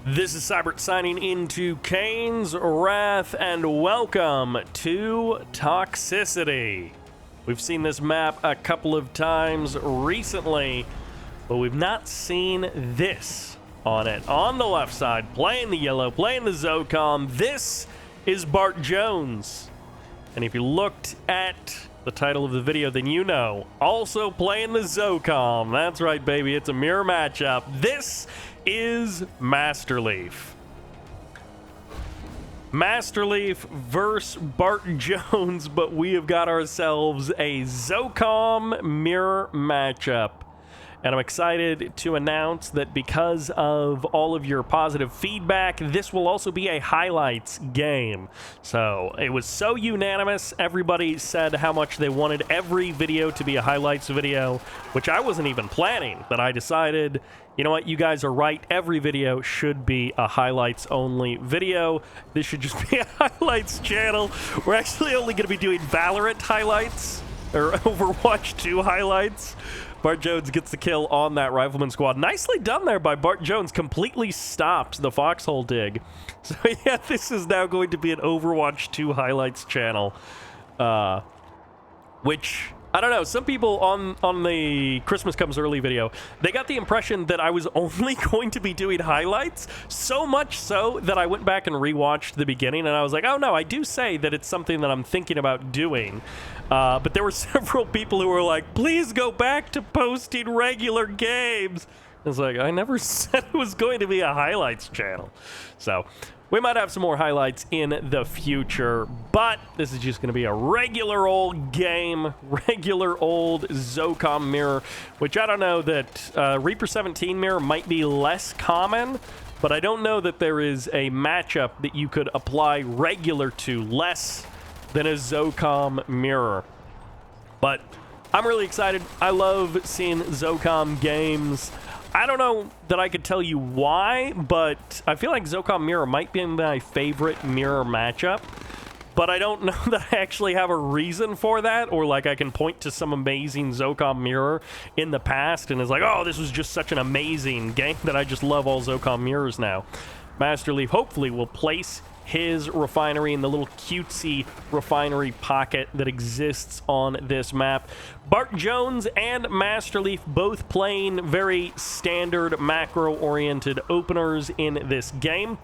This is Sybert signing into Kane's Wrath, and welcome to Toxicity. We've seen this map a couple of times recently, but we've not seen this on it. On the left side, playing the yellow, playing the ZOCOM, this is BartJones. And if you looked at the title of the video, then you know, also playing the ZOCOM. That's right, baby, it's a mirror matchup. This is Masterleaf. Masterleaf versus BartJones, but we have got ourselves a ZOCOM mirror matchup. And I'm excited to announce that because of all of your positive feedback, this will also be a highlights game. So it was so unanimous. Everybody said how much they wanted every video to be a highlights video, which I wasn't even planning, but I decided, you know what, you guys are right. Every video should be a highlights only video. This should just be a highlights channel. We're actually only going to be doing Valorant highlights, or Overwatch 2 highlights. BartJones gets the kill on that rifleman squad. Nicely done there by BartJones. Completely stopped the foxhole dig. So yeah, this is now going to be an Overwatch 2 highlights channel. Which, I don't know, some people on the Christmas Comes Early video, they got the impression that I was only going to be doing highlights, so much so that I went back and rewatched the beginning, and I was like, oh no, I do say that it's something that I'm thinking about doing. But there were several people who were like, please go back to posting regular games. I was like, I never said it was going to be a highlights channel. So we might have some more highlights in the future, but this is just going to be a regular old game, regular old ZOCOM mirror, which I don't know that Reaper 17 mirror might be less common, but I don't know that there is a matchup that you could apply regular to less than a ZOCOM mirror. But I'm really excited. I love seeing ZOCOM games. I don't know that I could tell you why, but I feel like ZOCOM mirror might be my favorite mirror matchup. But I don't know that I actually have a reason for that, or like I can point to some amazing ZOCOM mirror in the past and it's like, oh, this was just such an amazing game that I just love all ZOCOM mirrors now. Masterleaf hopefully will place his refinery in the little cutesy refinery pocket that exists on this map. BartJones and Masterleaf both playing very standard macro-oriented openers in this game.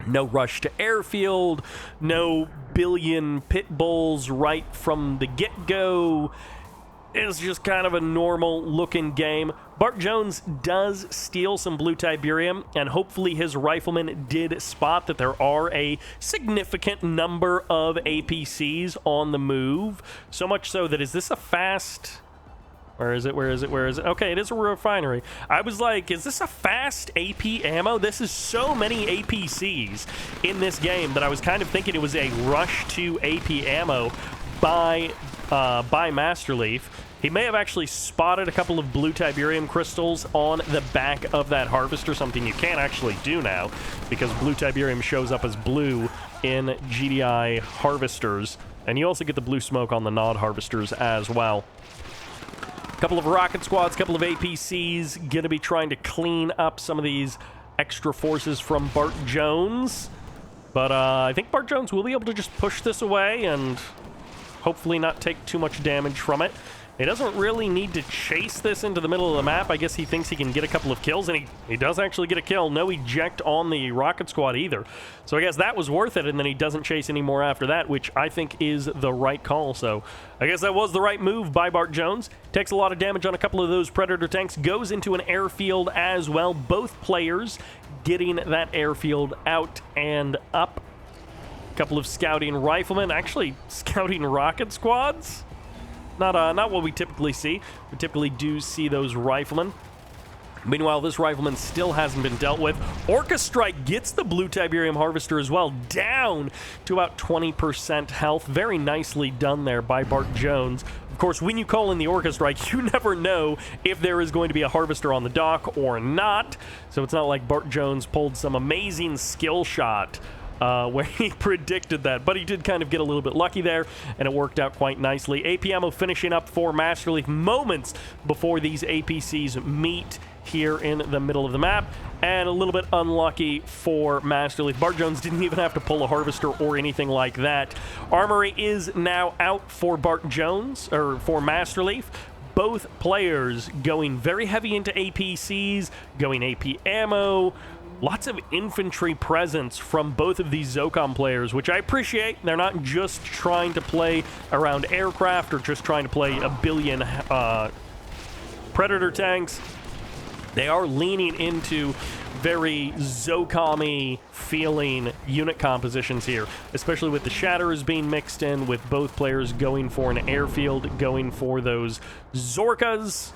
No rush to airfield, no billion pit bulls right from the get-go. It's just kind of a normal looking game. BartJones does steal some blue Tiberium, and hopefully his rifleman did spot that there are a significant number of APCs on the move. So much so that, is this a fast... Where is it? Okay, it is a refinery. I was like, is this a fast AP ammo? This is so many APCs in this game that I was kind of thinking it was a rush to AP ammo by Masterleaf. He may have actually spotted a couple of blue Tiberium crystals on the back of that harvester, something you can't actually do now because blue Tiberium shows up as blue in GDI harvesters, and you also get the blue smoke on the Nod harvesters as well. A couple of rocket squads, couple of APCs, gonna be trying to clean up some of these extra forces from BartJones, but I think BartJones will be able to just push this away and hopefully not take too much damage from it. He doesn't really need to chase this into the middle of the map. I guess he thinks he can get a couple of kills, and he does actually get a kill. No eject on the rocket squad either. So I guess that was worth it, and then he doesn't chase anymore after that, which I think is the right call. So I guess that was the right move by BartJones. Takes a lot of damage on a couple of those Predator tanks. Goes into an airfield as well. Both players getting that airfield out and up. Couple of scouting riflemen, actually scouting rocket squads. Not what we typically see. We typically do see those riflemen. Meanwhile, this rifleman still hasn't been dealt with. Orca Strike gets the blue Tiberium harvester as well, down to about 20% health. Very nicely done there by BartJones. Of course, when you call in the Orca Strike, you never know if there is going to be a harvester on the dock or not. So it's not like BartJones pulled some amazing skill shot where he predicted that, but he did kind of get a little bit lucky there, and it worked out quite nicely. AP ammo finishing up for Masterleaf moments before these APCs meet here in the middle of the map. And a little bit unlucky for Masterleaf. BartJones didn't even have to pull a Harvester or anything like that. Armory is now out for BartJones, or for Masterleaf. Both players going very heavy into APCs, going AP ammo. Lots of infantry presence from both of these ZOCOM players, which I appreciate. They're not just trying to play around aircraft or just trying to play a billion Predator tanks. They are leaning into very ZOCOM-y feeling unit compositions here, especially with the Shatterers being mixed in, with both players going for an airfield, going for those Zorkas.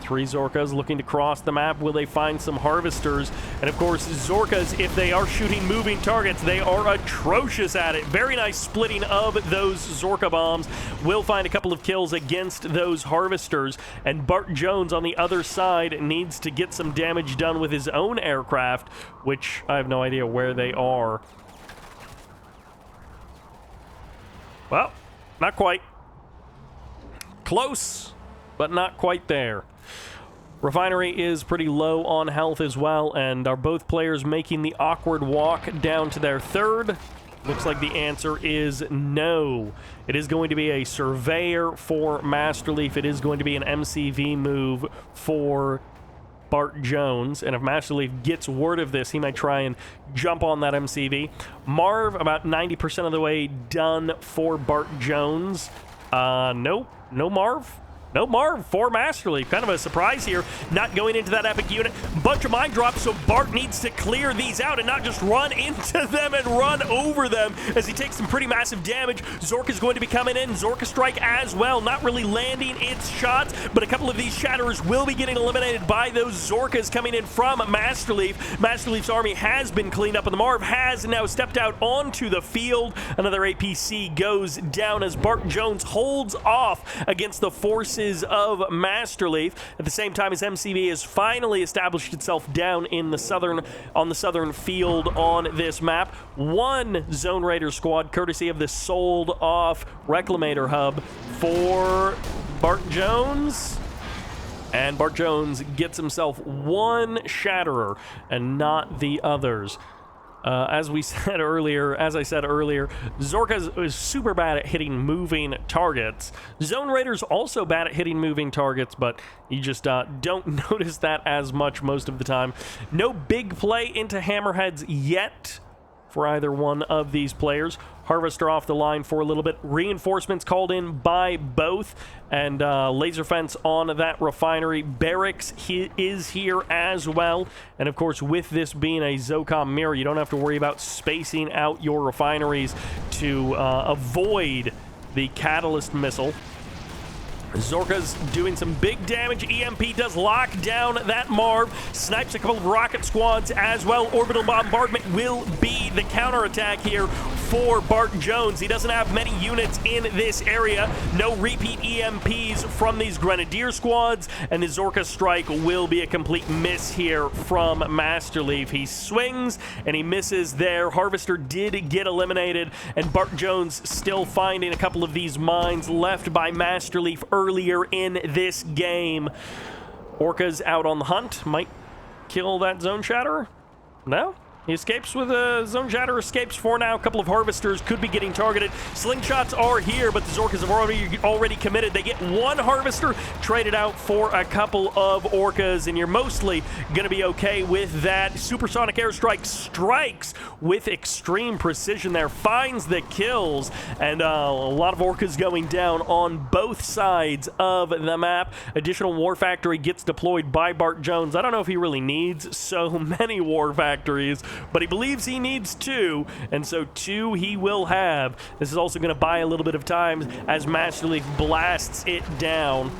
3 Zorkas looking to cross the map. Will they find some Harvesters? And of course, Zorkas, if they are shooting moving targets, they are atrocious at it. Very nice splitting of those Zorka bombs. Will find a couple of kills against those Harvesters. And BartJones on the other side needs to get some damage done with his own aircraft, which I have no idea where they are. Well, not quite. Close, but not quite there. Refinery is pretty low on health as well, and are both players making the awkward walk down to their third? Looks like the answer is no. It is going to be a Surveyor for Masterleaf. It is going to be an MCV move for BartJones, and if Masterleaf gets word of this, he might try and jump on that MCV. Marv, about 90% of the way done for BartJones. No Marv. No Marv for Masterleaf. Kind of a surprise here, not going into that epic unit. Bunch of mine drops, so Bart needs to clear these out and not just run into them and run over them as he takes some pretty massive damage. Zork is going to be coming in. Zorka strike as well, not really landing its shots, but a couple of these Shatterers will be getting eliminated by those Zorkas coming in from Masterleaf. Masterleaf's army has been cleaned up, and the Marv has now stepped out onto the field. Another APC goes down as BartJones holds off against the forces of Masterleaf. At the same time, as MCV has finally established itself down in the southern field on this map. One Zone Raider squad, courtesy of the sold off Reclamator hub for BartJones. And BartJones gets himself one Shatterer and not the others. As I said earlier, Zorka is super bad at hitting moving targets. Zone Raider's also bad at hitting moving targets, but you just don't notice that as much most of the time. No big play into Hammerheads yet for either one of these players. Harvester off the line for a little bit. Reinforcements called in by both, and laser fence on that refinery. Barracks is here as well, and of course, with this being a ZOCOM mirror, you don't have to worry about spacing out your refineries to avoid the catalyst missile. Zorka's doing some big damage. EMP does lock down that Marv. Snipes a couple of rocket squads as well. Orbital bombardment will be the counterattack here for BartJones. He doesn't have many units in this area. No repeat EMPs from these Grenadier squads, and the Zorka strike will be a complete miss here from Masterleaf. He swings and he misses there. Harvester did get eliminated, and BartJones still finding a couple of these mines left by Masterleaf earlier in this game. Orca's out on the hunt. Might kill that Zone Shatterer? No? He escapes with a Zone Shatterer, escapes for now. A couple of Harvesters could be getting targeted. Slingshots are here, but the Zorkas have already committed. They get one Harvester, traded out for a couple of Orcas, and you're mostly going to be okay with that. Supersonic airstrike strikes with extreme precision there, finds the kills, and a lot of Orcas going down on both sides of the map. Additional War Factory gets deployed by BartJones. I don't know if he really needs so many War Factories, but he believes he needs 2, and so 2 he will have. This is also going to buy a little bit of time as Masterleaf blasts it down.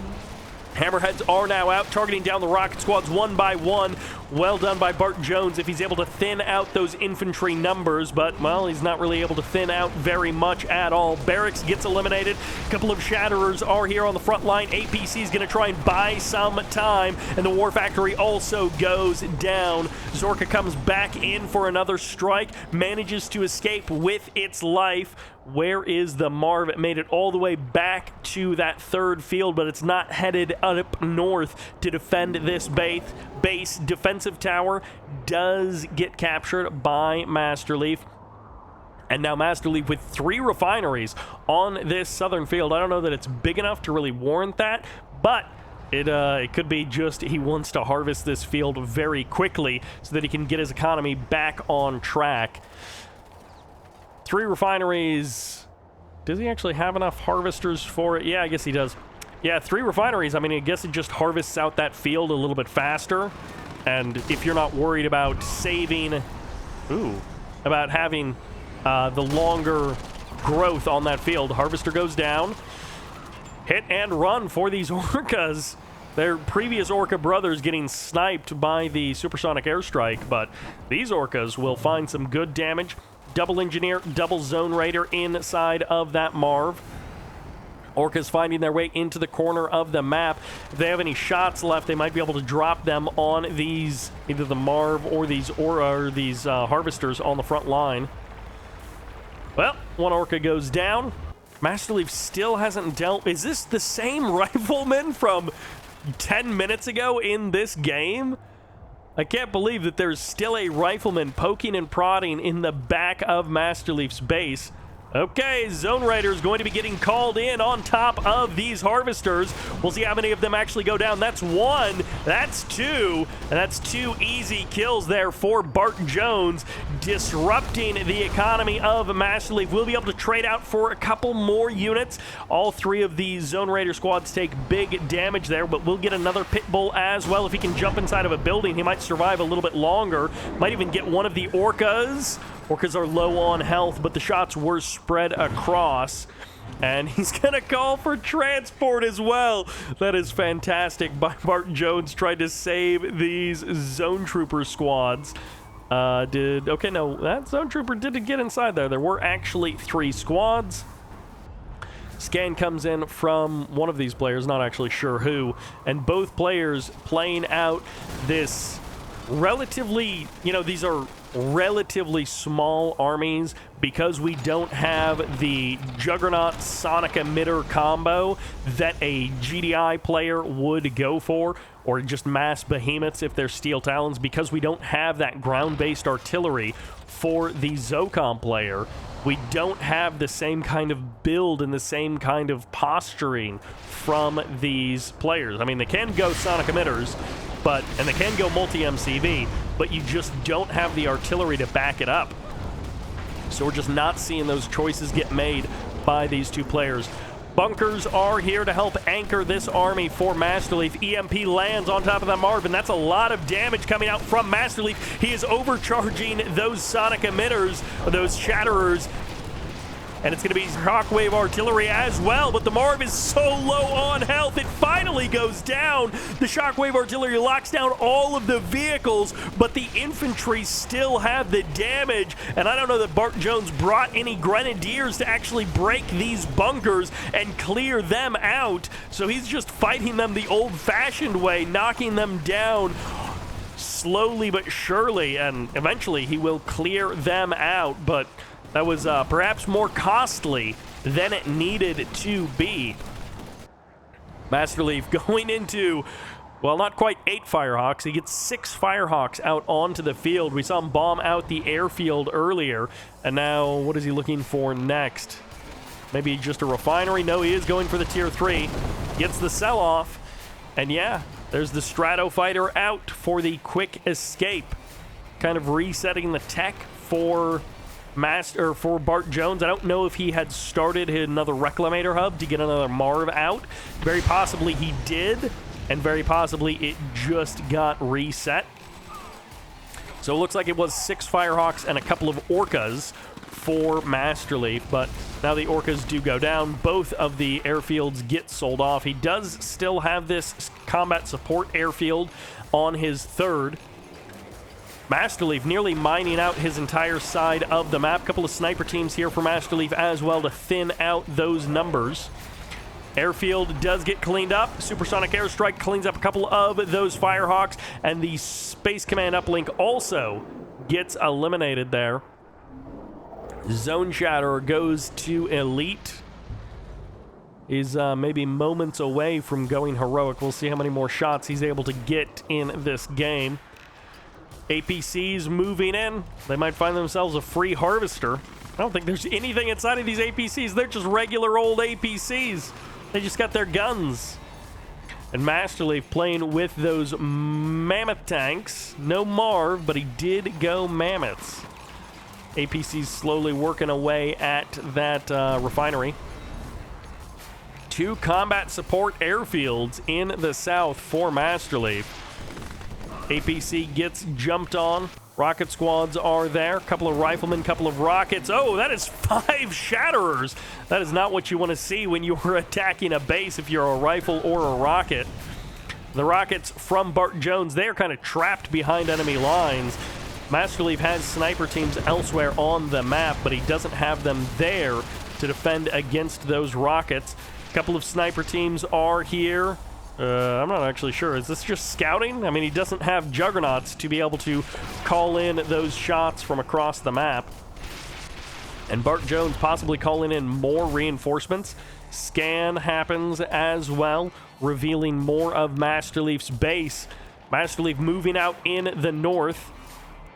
Hammerheads are now out, targeting down the rocket squads one by one. Well done by BartJones if he's able to thin out those infantry numbers, but, well, he's not really able to thin out very much at all. Barracks gets eliminated. A couple of Shatterers are here on the front line. APC is going to try and buy some time, and the War Factory also goes down. Zorka comes back in for another strike, manages to escape with its life. Where is the Marv? It made it all the way back to that third field, but it's not headed up north to defend this base. Defensive tower does get captured by Masterleaf. And now Masterleaf with 3 refineries on this southern field. I don't know that it's big enough to really warrant that, but it could be just he wants to harvest this field very quickly so that he can get his economy back on track. 3 refineries. Does he actually have enough harvesters for it? Yeah, I guess he does. Yeah, 3 refineries. I mean, I guess it just harvests out that field a little bit faster. And if you're not worried about saving... about having the longer growth on that field, harvester goes down. Hit and run for these orcas. Their previous orca brothers getting sniped by the supersonic airstrike, but these orcas will find some good damage. Double engineer, double zone raider inside of that Marv. Orcas finding their way into the corner of the map. If they have any shots left, they might be able to drop them on these, either the Marv or these harvesters on the front line. Well, one orca goes down. Masterleaf still hasn't dealt... Is this the same rifleman from 10 minutes ago in this game? I can't believe that there's still a rifleman poking and prodding in the back of Masterleaf's base. Okay, Zone Raider is going to be getting called in on top of these harvesters. We'll see how many of them actually go down. That's 1, that's 2, and that's 2 easy kills there for BartJones, disrupting the economy of Masterleaf. We'll be able to trade out for a couple more units. All 3 of these Zone Raider squads take big damage there, but we'll get another pit bull as well. If he can jump inside of a building, he might survive a little bit longer. Might even get one of the orcas. Orcas are low on health, but the shots were spread across. And he's going to call for transport as well. That is fantastic by BartJones trying to save these Zone Trooper squads. Okay, no, that Zone Trooper didn't get inside there. There were actually 3 squads. Scan comes in from one of these players, not actually sure who. And both players playing out this relatively, these are relatively small armies because we don't have the Juggernaut Sonic Emitter combo that a GDI player would go for, or just mass behemoths if they're Steel Talons, because we don't have that ground-based artillery for the ZOCOM player. We don't have the same kind of build and the same kind of posturing from these players. I mean, they can go Sonic Emitters, and they can go multi-MCV, but you just don't have the artillery to back it up. So we're just not seeing those choices get made by these 2 players. Bunkers are here to help anchor this army for Masterleaf. EMP lands on top of that Marv, and that's a lot of damage coming out from Masterleaf. He is overcharging those Sonic Emitters, those Shatterers, and it's going to be Shockwave Artillery as well, but the Marv is so low on health, it finally goes down. The Shockwave Artillery locks down all of the vehicles, but the infantry still have the damage, and I don't know that BartJones brought any Grenadiers to actually break these bunkers and clear them out, so he's just fighting them the old-fashioned way, knocking them down slowly but surely, and eventually he will clear them out, but that was perhaps more costly than it needed to be. Masterleaf going into, well, not quite 8 Firehawks. He gets 6 Firehawks out onto the field. We saw him bomb out the airfield earlier, and now what is he looking for next? Maybe just a refinery? No, he is going for the Tier 3. Gets the sell-off, and yeah, there's the Stratofighter out for the quick escape. Kind of resetting the tech for BartJones. I don't know if he had started another Reclamator hub to get another Marv out. Very possibly he did, and very possibly it just got reset. So it looks like it was 6 Firehawks and a couple of Orcas for Masterleaf, but now the Orcas do go down. Both of the airfields get sold off. He does still have this combat support airfield on his 3rd. Masterleaf nearly mining out his entire side of the map. Couple of sniper teams here for Masterleaf as well to thin out those numbers. Airfield does get cleaned up. Supersonic airstrike cleans up a couple of those Firehawks, and the Space Command uplink also gets eliminated there. Zone Shatterer goes to Elite. Is maybe moments away from going heroic. We'll see how many more shots he's able to get in this game. APCs moving in. They might find themselves a free harvester. I don't think there's anything inside of these APCs. They're just regular old APCs. They just got their guns. And Masterleaf playing with those mammoth tanks. No Marv, but he did go mammoths. APCs slowly working away at that refinery. 2 combat support airfields in the south for Masterleaf. APC gets jumped on. Rocket squads are there. Couple of riflemen, couple of rockets. Oh, that is 5 Shatterers. That is not what you want to see when you're attacking a base if you're a rifle or a rocket. The rockets from BartJones, they are kind of trapped behind enemy lines. Masterleaf has sniper teams elsewhere on the map, but he doesn't have them there to defend against those rockets. A couple of sniper teams are here. I'm not actually sure. Is this just scouting? I mean, he doesn't have juggernauts to be able to call in those shots from across the map. And BartJones possibly calling in more reinforcements. Scan happens as well, revealing more of Masterleaf's base. Masterleaf moving out in the north.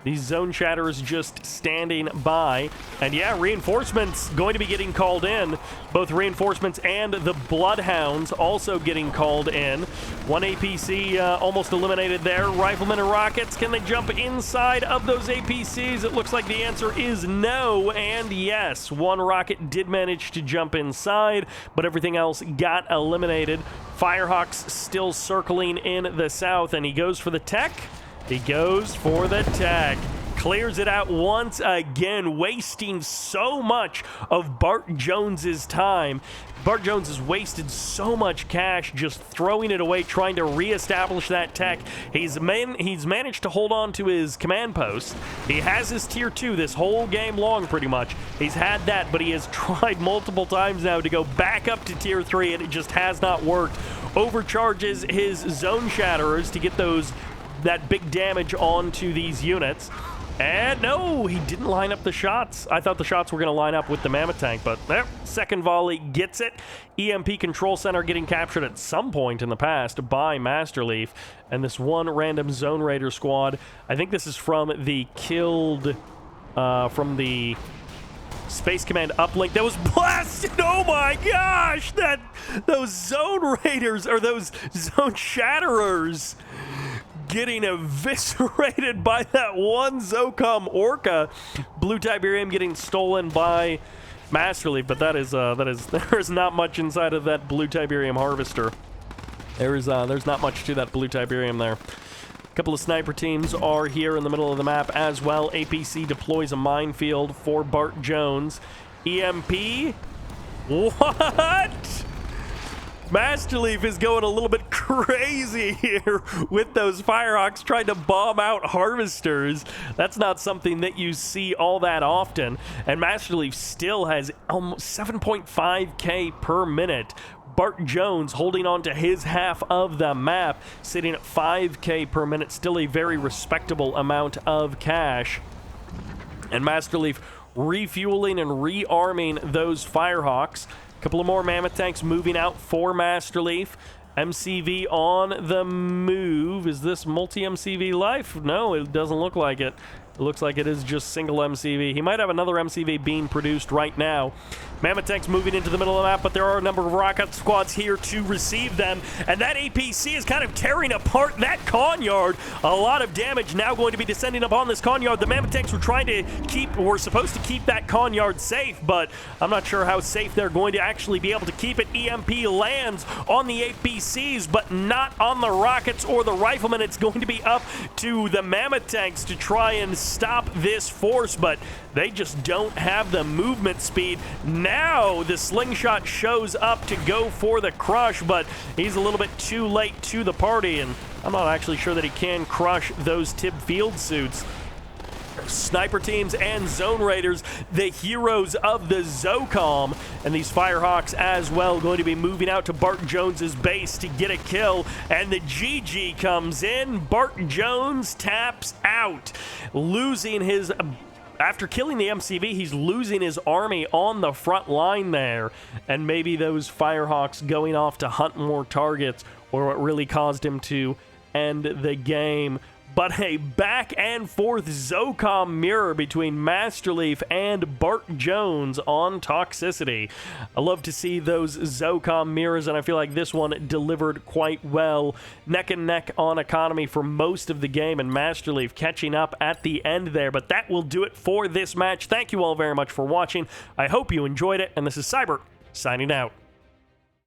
These Zone Shatterers just standing by. And yeah, reinforcements going to be getting called in. Both reinforcements and the Bloodhounds also getting called in. 1 APC almost eliminated there. Riflemen and rockets, can they jump inside of those APCs? It looks like the answer is no and yes. 1 rocket did manage to jump inside, but everything else got eliminated. Firehawks still circling in the south, and he goes for the tech. He goes for the tech. Clears it out once again, wasting so much of BartJones' time. BartJones has wasted so much cash just throwing it away, trying to reestablish that tech. He's managed to hold on to his command post. He has his tier 2 this whole game long, pretty much. He's had that, but he has tried multiple times now to go back up to tier 3, and it just has not worked. Overcharges his Zone Shatterers to get that big damage onto these units. And no, he didn't line up the shots. I thought the shots were going to line up with the Mammoth tank, but there, second volley gets it. EMP Control Center getting captured at some point in the past by Masterleaf. And this one random Zone Raider squad, I think this is from the killed, from the Space Command uplink that was blasted. Oh my gosh, those Zone Raiders, or those Zone Shatterers, getting eviscerated by that one ZOCOM Orca. Blue Tiberium getting stolen by Masterleaf, but there's not much inside of that Blue Tiberium harvester. There's not much to that Blue Tiberium there. A couple of sniper teams are here in the middle of the map as well. APC deploys a minefield for BartJones. EMP? What? Masterleaf is going a little bit crazy here with those Firehawks trying to bomb out harvesters. That's not something that you see all that often. And Masterleaf still has almost 7.5k per minute. BartJones holding on to his half of the map, sitting at 5k per minute. Still a very respectable amount of cash. And Masterleaf refueling and rearming those Firehawks. Couple of more Mammoth tanks moving out for Masterleaf. MCV on the move. Is this multi-MCV life? No, it doesn't look like it. It looks like it is just single MCV. He might have another MCV being produced right now. Mammoth tanks moving into the middle of the map, but there are a number of rocket squads here to receive them. And that APC is kind of tearing apart that Conyard. A lot of damage now going to be descending upon this Conyard. The Mammoth tanks were supposed to keep that Conyard safe, but I'm not sure how safe they're going to actually be able to keep it. EMP lands on the APCs, but not on the rockets or the riflemen. It's going to be up to the Mammoth tanks to try and stop this force, but they just don't have the movement speed. Now the slingshot shows up to go for the crush, but he's a little bit too late to the party, and I'm not actually sure that he can crush those TIB field suits. Sniper teams and Zone Raiders, the heroes of the ZOCOM, and these Firehawks as well, going to be moving out to BartJones' base to get a kill, and the GG comes in. BartJones taps out, losing his after killing the MCV, he's losing his army on the front line there, and maybe those Firehawks going off to hunt more targets were what really caused him to end the game. But a back and forth ZOCOM mirror between Masterleaf and BartJones on Toxicity. I love to see those ZOCOM mirrors, and I feel like this one delivered quite well. Neck and neck on economy for most of the game, and Masterleaf catching up at the end there. But that will do it for this match. Thank you all very much for watching. I hope you enjoyed it, and this is Sybert signing out.